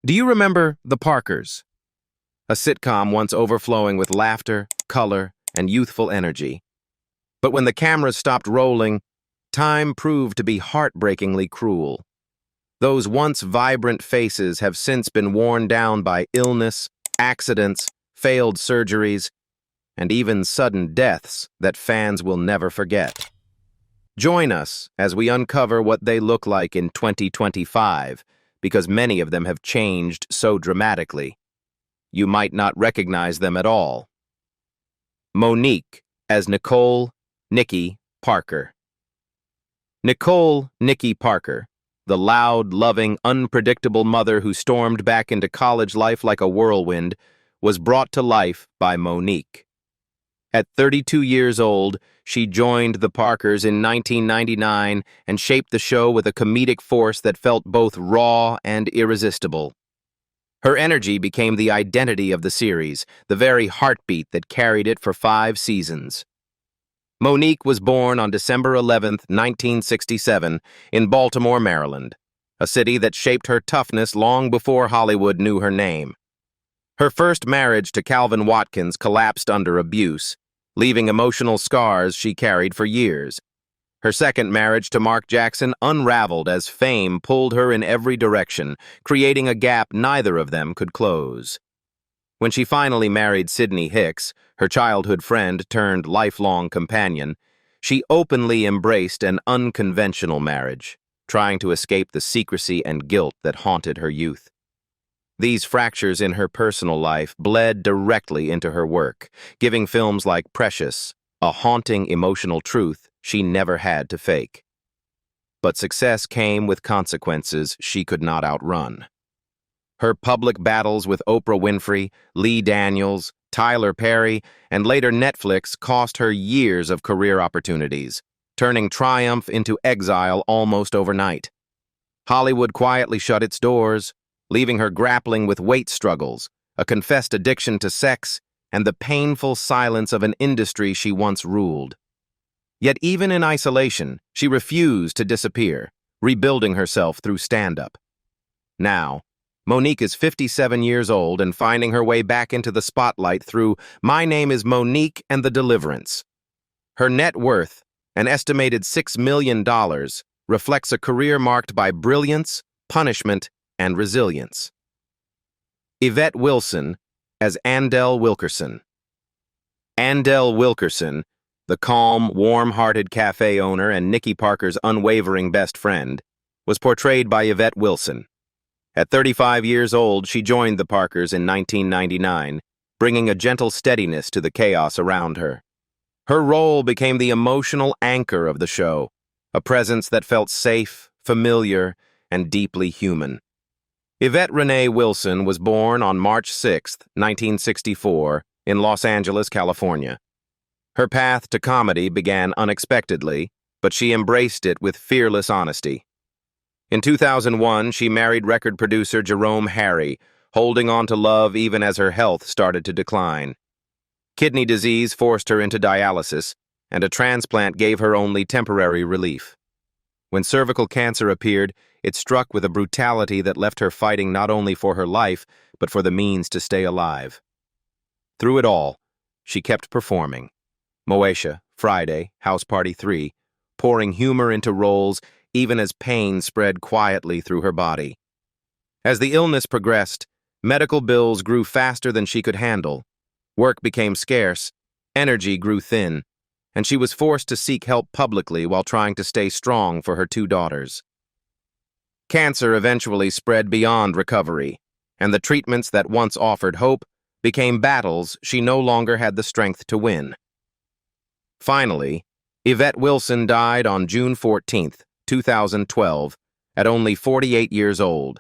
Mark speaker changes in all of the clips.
Speaker 1: Do you remember The Parkers? A sitcom once overflowing with laughter, color, and youthful energy. But when the cameras stopped rolling, time proved to be heartbreakingly cruel. Those once vibrant faces have since been worn down by illness, accidents, failed surgeries, and even sudden deaths that fans will never forget. Join us as we uncover what they look like in 2025, because many of them have changed so dramatically. You might not recognize them at all. Monique as Nicole Nikki Parker. Nicole Nikki Parker, the loud, loving, unpredictable mother who stormed back into college life like a whirlwind, was brought to life by Monique. At 32 years old, she joined the Parkers in 1999 and shaped the show with a comedic force that felt both raw and irresistible. Her energy became the identity of the series, the very heartbeat that carried it for 5 seasons. Monique was born on December 11, 1967, in Baltimore, Maryland, a city that shaped her toughness long before Hollywood knew her name. Her first marriage to Calvin Watkins collapsed under abuse, leaving emotional scars she carried for years. Her second marriage to Mark Jackson unraveled as fame pulled her in every direction, creating a gap neither of them could close. When she finally married Sidney Hicks, her childhood friend turned lifelong companion, she openly embraced an unconventional marriage, trying to escape the secrecy and guilt that haunted her youth. These fractures in her personal life bled directly into her work, giving films like Precious a haunting emotional truth she never had to fake. But success came with consequences she could not outrun. Her public battles with Oprah Winfrey, Lee Daniels, Tyler Perry, and later Netflix cost her years of career opportunities, turning triumph into exile almost overnight. Hollywood quietly shut its doors, leaving her grappling with weight struggles, a confessed addiction to sex, and the painful silence of an industry she once ruled. Yet even in isolation, she refused to disappear, rebuilding herself through stand-up. Now, Monique is 57 years old and finding her way back into the spotlight through My Name is Monique and the Deliverance. Her net worth, an estimated $6 million, reflects a career marked by brilliance, punishment, and resilience. Yvette Wilson as Andell Wilkerson. Andell Wilkerson, the calm, warm-hearted cafe owner and Nikki Parker's unwavering best friend, was portrayed by Yvette Wilson. At 35 years old, she joined the Parkers in 1999, bringing a gentle steadiness to the chaos around her. Her role became the emotional anchor of the show, a presence that felt safe, familiar, and deeply human. Yvette Renee Wilson was born on March 6, 1964, in Los Angeles, California. Her path to comedy began unexpectedly, but she embraced it with fearless honesty. In 2001, she married record producer Jerome Harry, holding on to love even as her health started to decline. Kidney disease forced her into dialysis, and a transplant gave her only temporary relief. When cervical cancer appeared, it struck with a brutality that left her fighting not only for her life, but for the means to stay alive. Through it all, she kept performing. Moesha, Friday, House Party 3, pouring humor into roles even as pain spread quietly through her body. As the illness progressed, medical bills grew faster than she could handle. Work became scarce, energy grew thin, and she was forced to seek help publicly while trying to stay strong for her 2 daughters. Cancer eventually spread beyond recovery, and the treatments that once offered hope became battles she no longer had the strength to win. Finally, Yvette Wilson died on June 14, 2012, at only 48 years old,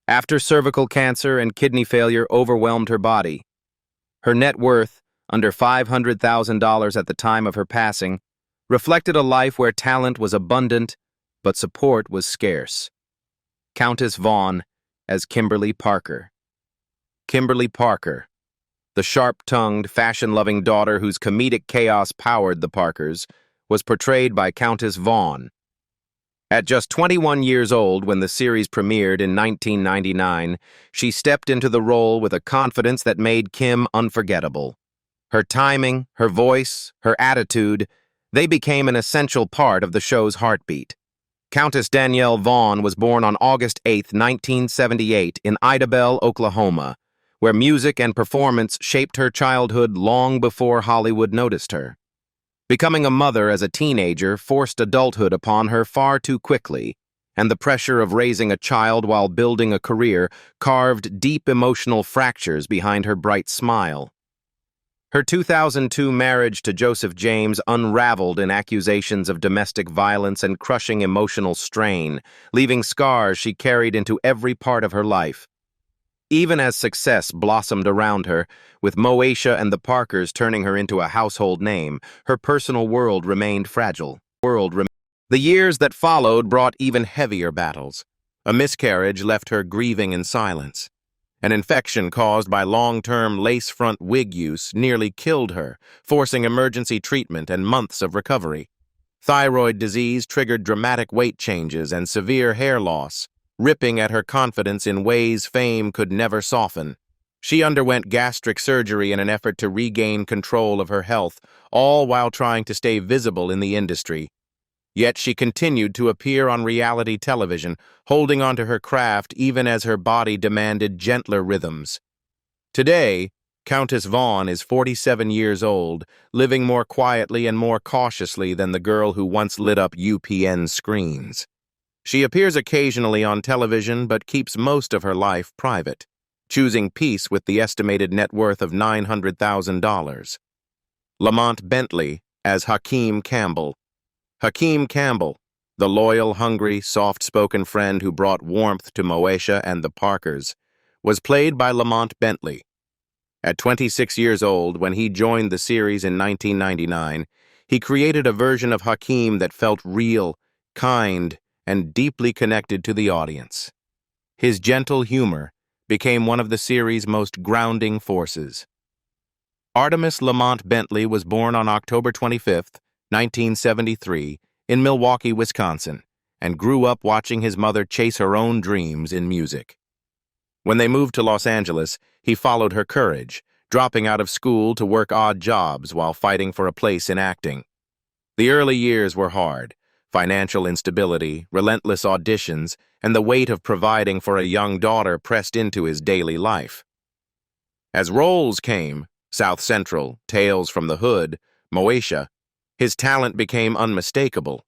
Speaker 1: after cervical cancer and kidney failure overwhelmed her body. Her net worth, under $500,000 at the time of her passing, reflected a life where talent was abundant, but support was scarce. Countess Vaughn as Kimberly Parker. Kimberly Parker, the sharp-tongued, fashion-loving daughter whose comedic chaos powered the Parkers, was portrayed by Countess Vaughn. At just 21 years old when the series premiered in 1999, she stepped into the role with a confidence that made Kim unforgettable. Her timing, her voice, her attitude, they became an essential part of the show's heartbeat. Countess Danielle Vaughn was born on August 8, 1978, in Idabel, Oklahoma, where music and performance shaped her childhood long before Hollywood noticed her. Becoming a mother as a teenager forced adulthood upon her far too quickly, and the pressure of raising a child while building a career carved deep emotional fractures behind her bright smile. Her 2002 marriage to Joseph James unraveled in accusations of domestic violence and crushing emotional strain, leaving scars she carried into every part of her life. Even as success blossomed around her, with Moesha and the Parkers turning her into a household name, her personal world remained fragile. The years that followed brought even heavier battles. A miscarriage left her grieving in silence. An infection caused by long-term lace-front wig use nearly killed her, forcing emergency treatment and months of recovery. Thyroid disease triggered dramatic weight changes and severe hair loss, ripping at her confidence in ways fame could never soften. She underwent gastric surgery in an effort to regain control of her health, all while trying to stay visible in the industry. Yet she continued to appear on reality television, holding onto her craft even as her body demanded gentler rhythms. Today, Countess Vaughn is 47 years old, living more quietly and more cautiously than the girl who once lit up UPN screens. She appears occasionally on television but keeps most of her life private, choosing peace with the estimated net worth of $900,000. Lamont Bentley as Hakeem Campbell. Hakeem Campbell, the loyal, hungry, soft-spoken friend who brought warmth to Moesha and the Parkers, was played by Lamont Bentley. At 26 years old, when he joined the series in 1999, he created a version of Hakeem that felt real, kind, and deeply connected to the audience. His gentle humor became one of the series' most grounding forces. Artemis Lamont Bentley was born on October 25, 1973, in Milwaukee, Wisconsin, and grew up watching his mother chase her own dreams in music. When they moved to Los Angeles, he followed her courage, dropping out of school to work odd jobs while fighting for a place in acting. The early years were hard. Financial instability, relentless auditions, and the weight of providing for a young daughter pressed into his daily life. As roles came, South Central, Tales from the Hood, Moesha, his talent became unmistakable,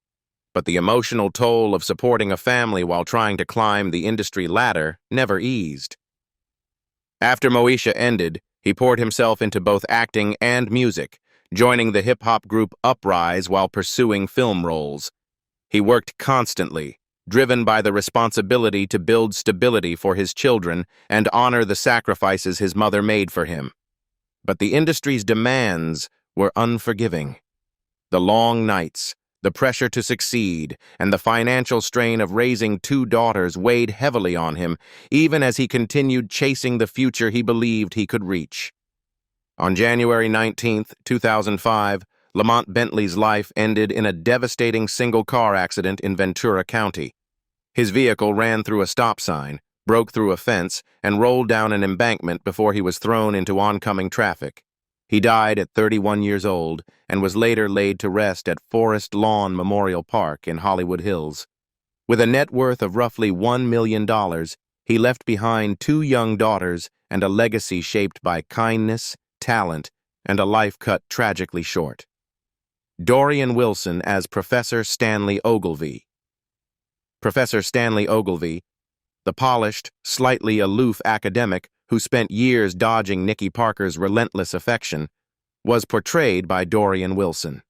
Speaker 1: but the emotional toll of supporting a family while trying to climb the industry ladder never eased. After Moesha ended, he poured himself into both acting and music, joining the hip-hop group Uprise while pursuing film roles. He worked constantly, driven by the responsibility to build stability for his children and honor the sacrifices his mother made for him. But the industry's demands were unforgiving. The long nights, the pressure to succeed, and the financial strain of raising two daughters weighed heavily on him, even as he continued chasing the future he believed he could reach. On January 19, 2005, Lamont Bentley's life ended in a devastating single-car accident in Ventura County. His vehicle ran through a stop sign, broke through a fence, and rolled down an embankment before he was thrown into oncoming traffic. He died at 31 years old and was later laid to rest at Forest Lawn Memorial Park in Hollywood Hills. With a net worth of roughly $1 million, he left behind two young daughters and a legacy shaped by kindness, talent, and a life cut tragically short. Dorian Wilson as Professor Stanley Ogilvy. Professor Stanley Ogilvy, the polished, slightly aloof academic who spent years dodging Nicky Parker's relentless affection, was portrayed by Dorian Wilson.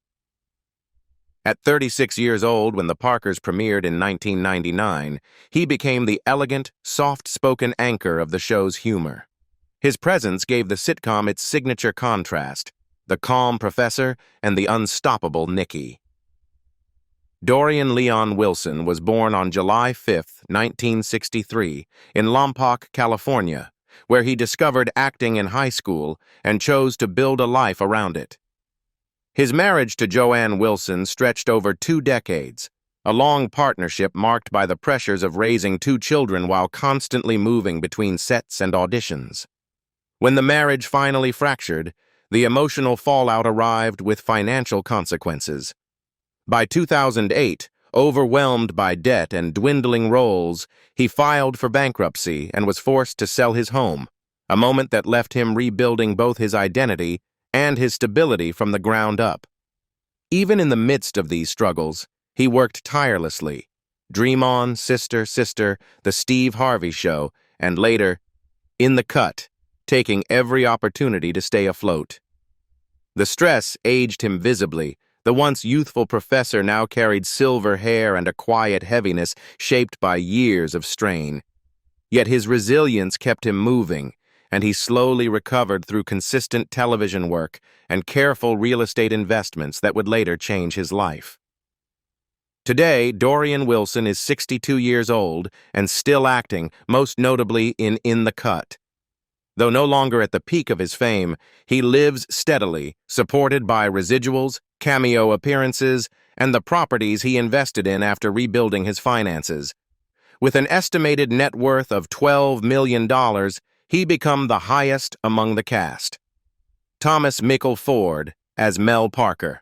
Speaker 1: At 36 years old when the Parkers premiered in 1999, he became the elegant, soft-spoken anchor of the show's humor. His presence gave the sitcom its signature contrast, the calm professor and the unstoppable Nicky. Dorian Leon Wilson was born on July 5, 1963, in Lompoc, California, where he discovered acting in high school and chose to build a life around it. His marriage to Joanne Wilson stretched over 2 decades, a long partnership marked by the pressures of raising two children while constantly moving between sets and auditions. When the marriage finally fractured, the emotional fallout arrived with financial consequences. By 2008, overwhelmed by debt and dwindling roles, he filed for bankruptcy and was forced to sell his home, a moment that left him rebuilding both his identity and his stability from the ground up. Even in the midst of these struggles, he worked tirelessly. Dream On, Sister, Sister, The Steve Harvey Show, and later, In the Cut, taking every opportunity to stay afloat. The stress aged him visibly. The once youthful professor now carried silver hair and a quiet heaviness shaped by years of strain. Yet his resilience kept him moving, and he slowly recovered through consistent television work and careful real estate investments that would later change his life. Today, Dorian Wilson is 62 years old and still acting, most notably in the Cut. Though no longer at the peak of his fame, he lives steadily, supported by residuals, cameo appearances, and the properties he invested in after rebuilding his finances. With an estimated net worth of $12 million, he became the highest among the cast. Thomas Mickle Ford as Mel Parker.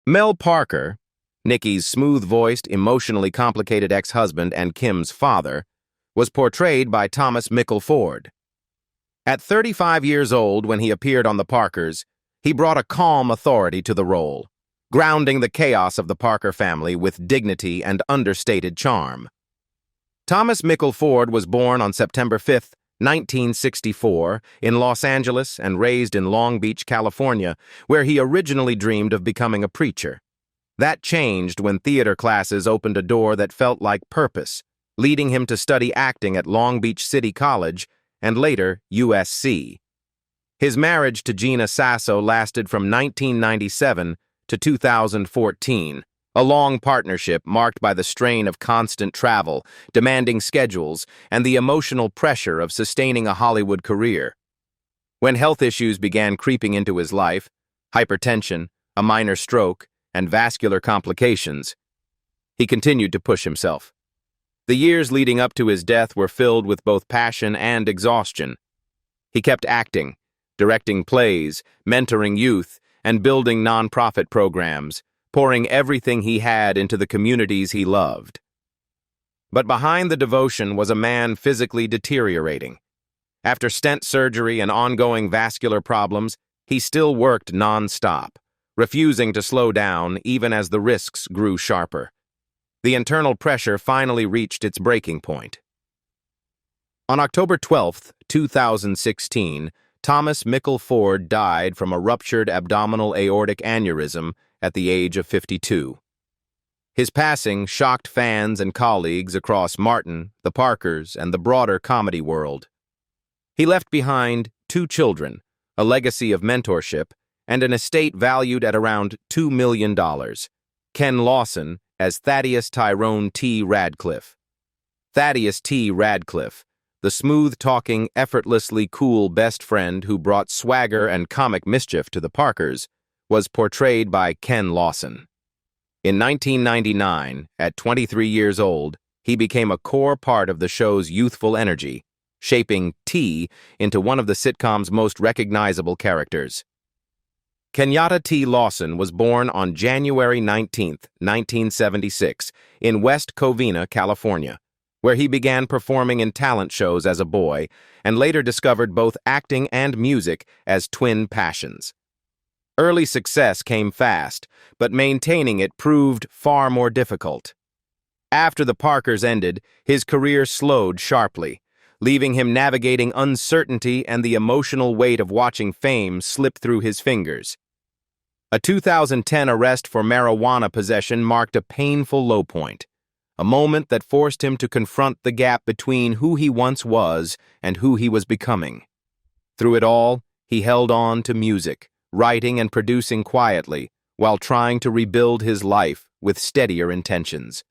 Speaker 1: Mel Parker, Nikki's smooth-voiced, emotionally complicated ex-husband and Kim's father, was portrayed by Thomas Mickle Ford. At 35 years old when he appeared on The Parkers, he brought a calm authority to the role, grounding the chaos of the Parker family with dignity and understated charm. Thomas Mickle Ford was born on September 5, 1964, in Los Angeles and raised in Long Beach, California, where he originally dreamed of becoming a preacher. That changed when theater classes opened a door that felt like purpose, leading him to study acting at Long Beach City College and later USC. His marriage to Gina Sasso lasted from 1997 to 2014, a long partnership marked by the strain of constant travel, demanding schedules, and the emotional pressure of sustaining a Hollywood career. When health issues began creeping into his life, hypertension, a minor stroke, and vascular complications, he continued to push himself. The years leading up to his death were filled with both passion and exhaustion. He kept acting, directing plays, mentoring youth, and building nonprofit programs, pouring everything he had into the communities he loved. But behind the devotion was a man physically deteriorating. After stent surgery and ongoing vascular problems, he still worked non-stop, refusing to slow down even as the risks grew sharper. The internal pressure finally reached its breaking point. On October 12, 2016, Thomas Mickle Ford died from a ruptured abdominal aortic aneurysm at the age of 52. His passing shocked fans and colleagues across Martin, the Parkers, and the broader comedy world. He left behind 2 children, a legacy of mentorship, and an estate valued at around $2 million. Ken Lawson as Thaddeus Tyrone T. Radcliffe. Thaddeus T. Radcliffe, the smooth-talking, effortlessly cool best friend who brought swagger and comic mischief to the Parkers, was portrayed by Ken Lawson. In 1999, at 23 years old, he became a core part of the show's youthful energy, shaping T into one of the sitcom's most recognizable characters. Kenyatta T. Lawson was born on January 19, 1976, in West Covina, California, where he began performing in talent shows as a boy and later discovered both acting and music as twin passions. Early success came fast, but maintaining it proved far more difficult. After the Parkers ended, his career slowed sharply, leaving him navigating uncertainty and the emotional weight of watching fame slip through his fingers. A 2010 arrest for marijuana possession marked a painful low point, a moment that forced him to confront the gap between who he once was and who he was becoming. Through it all, he held on to music, writing and producing quietly, while trying to rebuild his life with steadier intentions.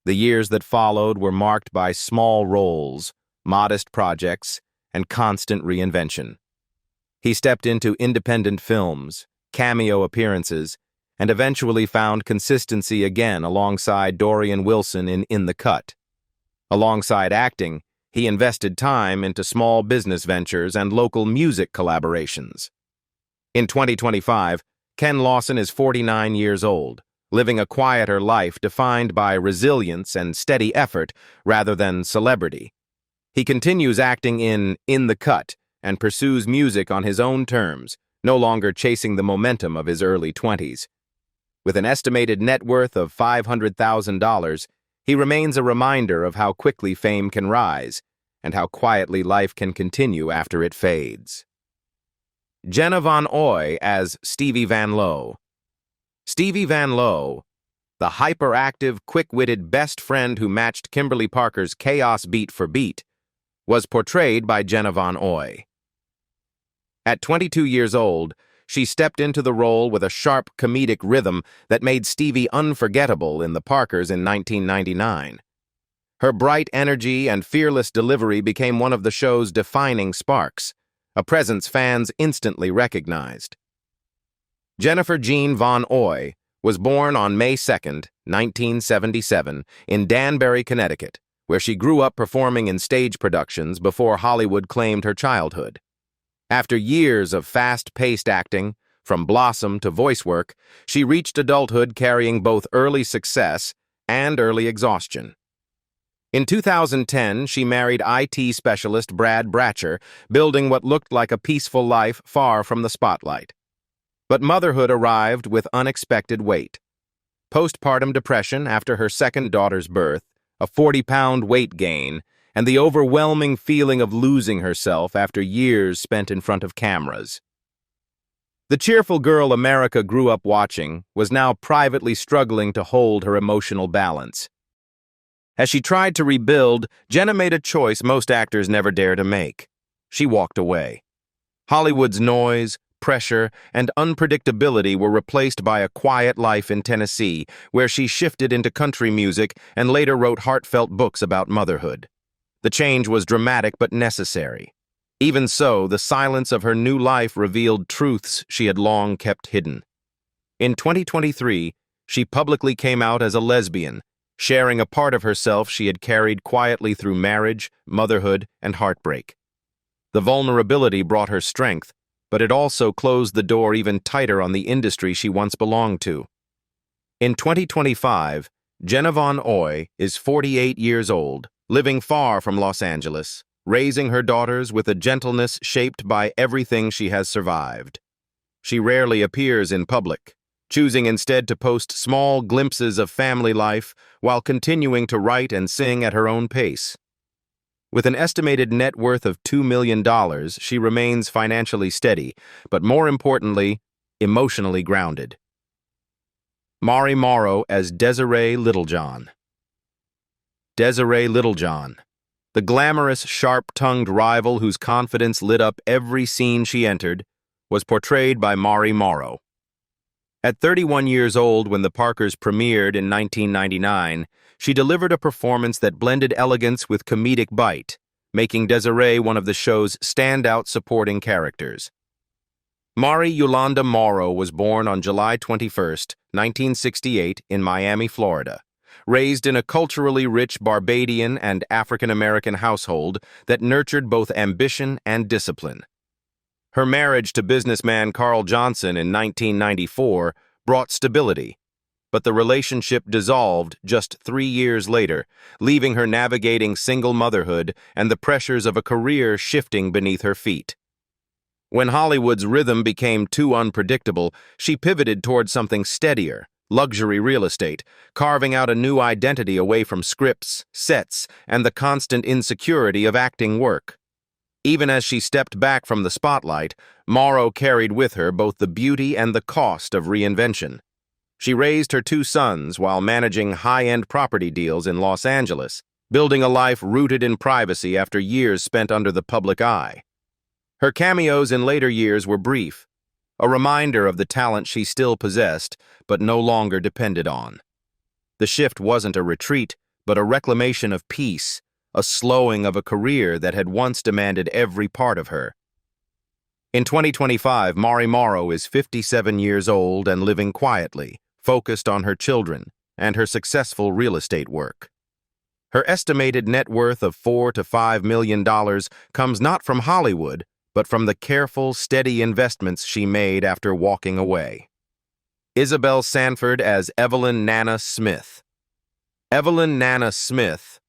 Speaker 1: The years that followed were marked by small roles, modest projects, and constant reinvention. He stepped into independent films, cameo appearances, and eventually found consistency again alongside Dorian Wilson in the Cut. Alongside acting, he invested time into small business ventures and local music collaborations. In 2025, Ken Lawson is 49 years old, living a quieter life defined by resilience and steady effort rather than celebrity. He continues acting in the Cut and pursues music on his own terms, no longer chasing the momentum of his early 20s. With an estimated net worth of $500,000, he remains a reminder of how quickly fame can rise and how quietly life can continue after it fades. Jenna von Oÿ as Stevie Van Lowe. Stevie Van Lowe, the hyperactive, quick-witted best friend who matched Kimberly Parker's chaos beat for beat, was portrayed by Jenna von Oÿ. At 22 years old, she stepped into the role with a sharp comedic rhythm that made Stevie unforgettable in The Parkers in 1999. Her bright energy and fearless delivery became one of the show's defining sparks, a presence fans instantly recognized. Jennifer Jean von Oÿ was born on May 2, 1977, in Danbury, Connecticut, where she grew up performing in stage productions before Hollywood claimed her childhood. After years of fast-paced acting, from Blossom to voice work, she reached adulthood carrying both early success and early exhaustion. In 2010, she married IT specialist Brad Bratcher, building what looked like a peaceful life far from the spotlight. But motherhood arrived with unexpected weight. Postpartum depression after her second daughter's birth, a 40-pound weight gain, and the overwhelming feeling of losing herself after years spent in front of cameras. The cheerful girl America grew up watching was now privately struggling to hold her emotional balance. As she tried to rebuild, Jenna made a choice most actors never dare to make. She walked away. Hollywood's noise, pressure, and unpredictability were replaced by a quiet life in Tennessee, where she shifted into country music and later wrote heartfelt books about motherhood. The change was dramatic but necessary. Even so, the silence of her new life revealed truths she had long kept hidden. In 2023, she publicly came out as a lesbian, sharing a part of herself she had carried quietly through marriage, motherhood, and heartbreak. The vulnerability brought her strength, but it also closed the door even tighter on the industry she once belonged to. In 2025, Jenna von Oÿ is 48 years old, living far from Los Angeles, raising her daughters with a gentleness shaped by everything she has survived. She rarely appears in public, choosing instead to post small glimpses of family life while continuing to write and sing at her own pace. With an estimated net worth of $2 million, she remains financially steady, but more importantly, emotionally grounded. Morrow as Desiree Littlejohn. Desiree Littlejohn, the glamorous, sharp-tongued rival whose confidence lit up every scene she entered, was portrayed by Morrow. At 31 years old when The Parkers premiered in 1999, she delivered a performance that blended elegance with comedic bite, making Desiree one of the show's standout supporting characters. Mari Yolanda Morrow was born on July 21, 1968, in Miami, Florida. Raised in a culturally rich Barbadian and African-American household that nurtured both ambition and discipline. Her marriage to businessman Carl Johnson in 1994 brought stability, but the relationship dissolved just 3 years later, leaving her navigating single motherhood and the pressures of a career shifting beneath her feet. When Hollywood's rhythm became too unpredictable, she pivoted toward something steadier, luxury real estate, carving out a new identity away from scripts, sets, and the constant insecurity of acting work. Even as she stepped back from the spotlight, Morrow carried with her both the beauty and the cost of reinvention. She raised her 2 sons while managing high-end property deals in Los Angeles, building a life rooted in privacy after years spent under the public eye. Her cameos in later years were brief, a reminder of the talent she still possessed, but no longer depended on. The shift wasn't a retreat, but a reclamation of peace, a slowing of a career that had once demanded every part of her. In 2025, Morrow is 57 years old and living quietly, focused on her children and her successful real estate work. Her estimated net worth of $4 to $5 million comes not from Hollywood, but from the careful, steady investments she made after walking away. Isabelle Sanford as Evelyn Nana Smith. Evelyn Nana Smith,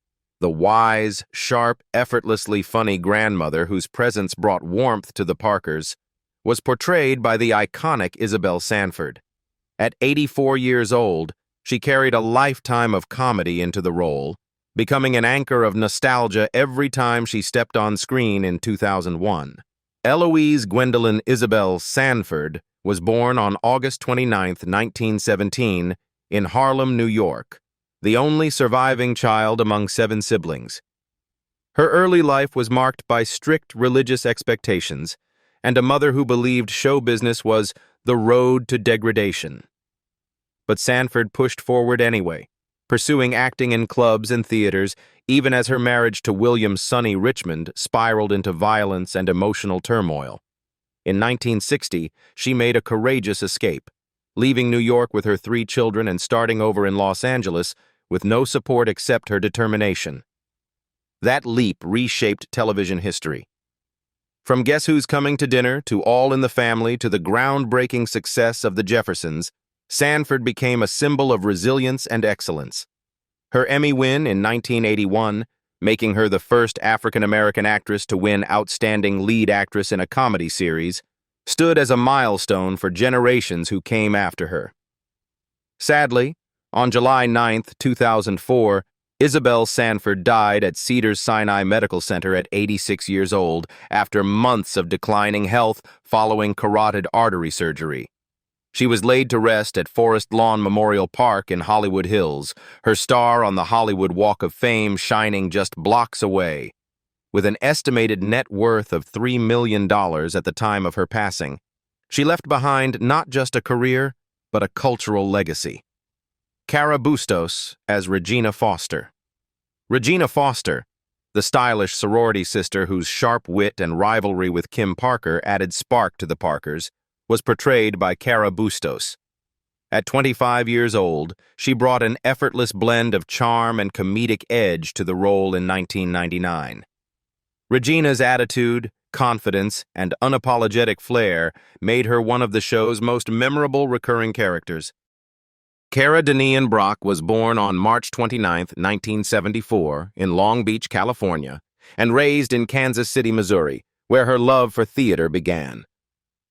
Speaker 1: the wise, sharp, effortlessly funny grandmother whose presence brought warmth to the Parkers, was portrayed by the iconic Isabelle Sanford. At 84 years old, she carried a lifetime of comedy into the role, becoming an anchor of nostalgia every time she stepped on screen in 2001. Eloise Gwendolyn Isabelle Sanford was born on August 29, 1917, in Harlem, New York, the only surviving child among 7 siblings. Her early life was marked by strict religious expectations and a mother who believed show business was the road to degradation. But Sanford pushed forward anyway, pursuing acting in clubs and theaters, even as her marriage to William Sonny Richmond spiraled into violence and emotional turmoil. In 1960, she made a courageous escape, leaving New York with her 3 children and starting over in Los Angeles with no support except her determination. That leap reshaped television history. From Guess Who's Coming to Dinner to All in the Family to the groundbreaking success of The Jeffersons, Sanford became a symbol of resilience and excellence. Her Emmy win in 1981, making her the first African-American actress to win Outstanding Lead Actress in a Comedy Series, stood as a milestone for generations who came after her. Sadly, on July 9, 2004, Isabelle Sanford died at Cedars-Sinai Medical Center at 86 years old after months of declining health following carotid artery surgery. She was laid to rest at Forest Lawn Memorial Park in Hollywood Hills, her star on the Hollywood Walk of Fame shining just blocks away. With an estimated net worth of $3 million at the time of her passing, she left behind not just a career, but a cultural legacy. Cara Bustos as Regina Foster. Regina Foster, the stylish sorority sister whose sharp wit and rivalry with Kim Parker added spark to the Parkers, was portrayed by Cara Bustos. At 25 years old, she brought an effortless blend of charm and comedic edge to the role in 1999. Regina's attitude, confidence, and unapologetic flair made her one of the show's most memorable recurring characters. Cara Denian Brock was born on March 29, 1974, in Long Beach, California, and raised in Kansas City, Missouri, where her love for theater began.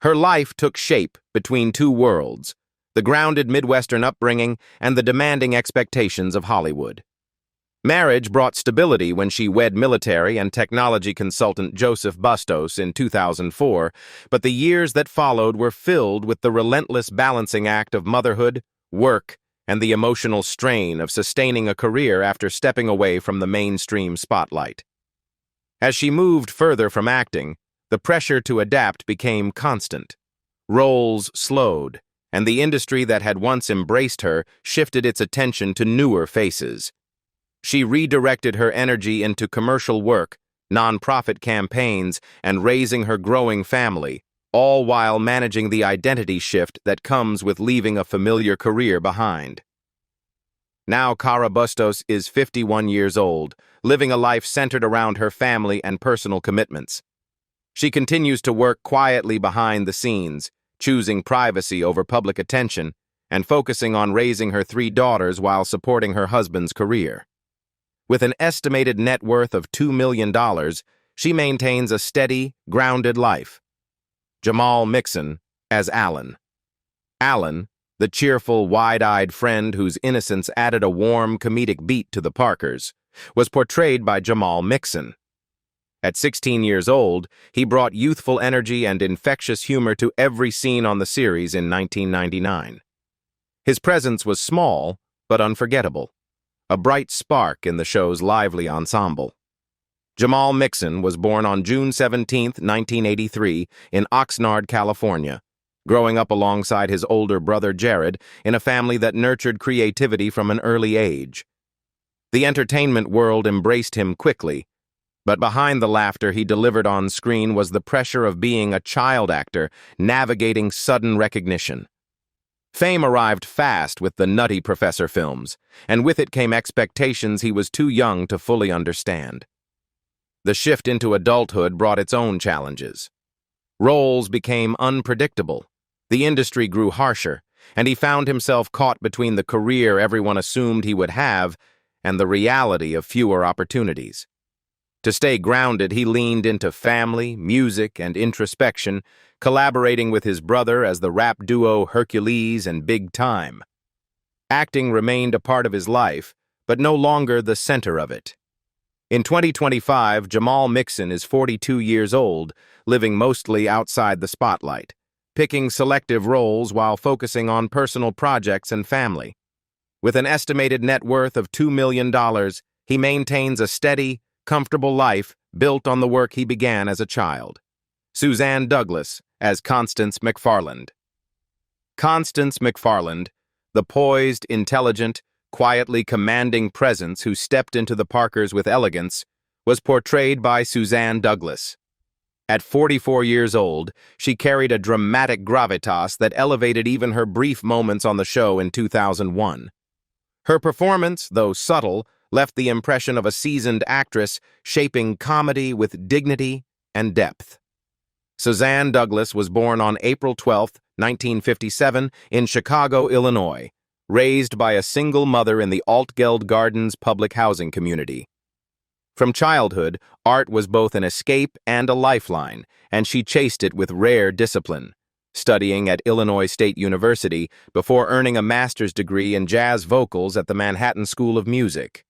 Speaker 1: Her life took shape between 2 worlds, the grounded Midwestern upbringing and the demanding expectations of Hollywood. Marriage brought stability when she wed military and technology consultant Joseph Bustos in 2004, but the years that followed were filled with the relentless balancing act of motherhood, work, and the emotional strain of sustaining a career after stepping away from the mainstream spotlight. As she moved further from acting, the pressure to adapt became constant. Roles slowed, and the industry that had once embraced her shifted its attention to newer faces. She redirected her energy into commercial work, nonprofit campaigns, and raising her growing family, all while managing the identity shift that comes with leaving a familiar career behind. Now Cara Bustos is 51 years old, living a life centered around her family and personal commitments. She continues to work quietly behind the scenes, choosing privacy over public attention, and focusing on raising her 3 daughters while supporting her husband's career. With an estimated net worth of $2 million, she maintains a steady, grounded life. Jamal Mixon as Alan. Alan, the cheerful, wide-eyed friend whose innocence added a warm, comedic beat to the Parkers, was portrayed by Jamal Mixon. At 16 years old, he brought youthful energy and infectious humor to every scene on the series in 1999. His presence was small, but unforgettable, a bright spark in the show's lively ensemble. Jamal Mixon was born on June 17, 1983, in Oxnard, California, growing up alongside his older brother Jared in a family that nurtured creativity from an early age. The entertainment world embraced him quickly, But behind the laughter he delivered on screen was the pressure of being a child actor navigating sudden recognition. Fame arrived fast with the Nutty Professor films, and with it came expectations he was too young to fully understand. The shift into adulthood brought its own challenges. Roles became unpredictable, the industry grew harsher, and he found himself caught between the career everyone assumed he would have and the reality of fewer opportunities. To stay grounded, he leaned into family, music, and introspection, collaborating with his brother as the rap duo Hercules and Big Time. Acting remained a part of his life, but no longer the center of it. In 2025, Jamal Mixon is 42 years old, living mostly outside the spotlight, picking selective roles while focusing on personal projects and family. With an estimated net worth of $2 million, he maintains a steady, comfortable life built on the work he began as a child. Suzanne Douglas as Constance McFarland. Constance McFarland, the poised, intelligent, quietly commanding presence who stepped into the Parkers with elegance, was portrayed by Suzanne Douglas. At 44 years old, she carried a dramatic gravitas that elevated even her brief moments on the show in 2001. Her performance, though subtle, left the impression of a seasoned actress shaping comedy with dignity and depth. Suzanne Douglas was born on April 12, 1957, in Chicago, Illinois, raised by a single mother in the Altgeld Gardens public housing community. From childhood, art was both an escape and a lifeline, and she chased it with rare discipline, studying at Illinois State University before earning a master's degree in jazz vocals at the Manhattan School of Music.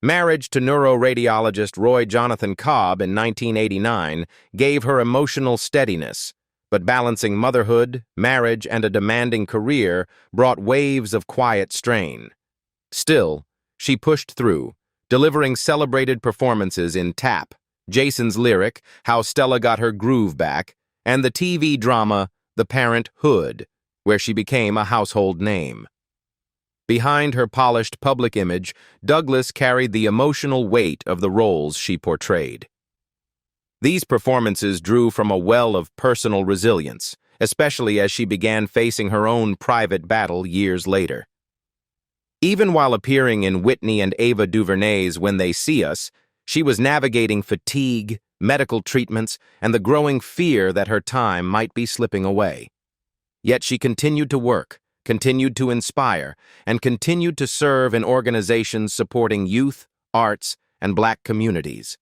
Speaker 1: Marriage to neuroradiologist Roy Jonathan Cobb in 1989 gave her emotional steadiness, but balancing motherhood, marriage, and a demanding career brought waves of quiet strain. Still, she pushed through, delivering celebrated performances in Tap, Jason's Lyric, How Stella Got Her Groove Back, and the TV drama The Parent Hood, where she became a household name. Behind her polished public image, Douglas carried the emotional weight of the roles she portrayed. These performances drew from a well of personal resilience, especially as she began facing her own private battle years later. Even while appearing in Whitney and Ava DuVernay's When They See Us, she was navigating fatigue, medical treatments, and the growing fear that her time might be slipping away. Yet she continued to work, continued to inspire, and continued to serve in organizations supporting youth, arts, and Black communities.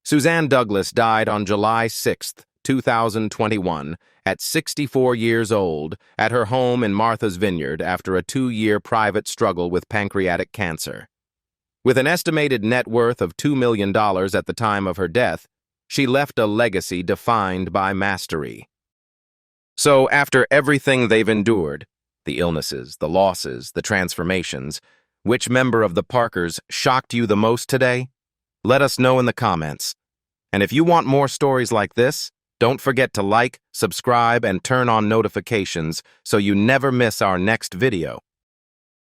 Speaker 1: Suzanne Douglas died on July 6, 2021, at 64 years old, at her home in Martha's Vineyard after a 2-year private struggle with pancreatic cancer. With an estimated net worth of $2 million at the time of her death, she left a legacy defined by mastery. So, after everything they've endured, the illnesses, the losses, the transformations, which member of the Parkers shocked you the most today? Let us know in the comments. And if you want more stories like this, don't forget to like, subscribe, and turn on notifications so you never miss our next video.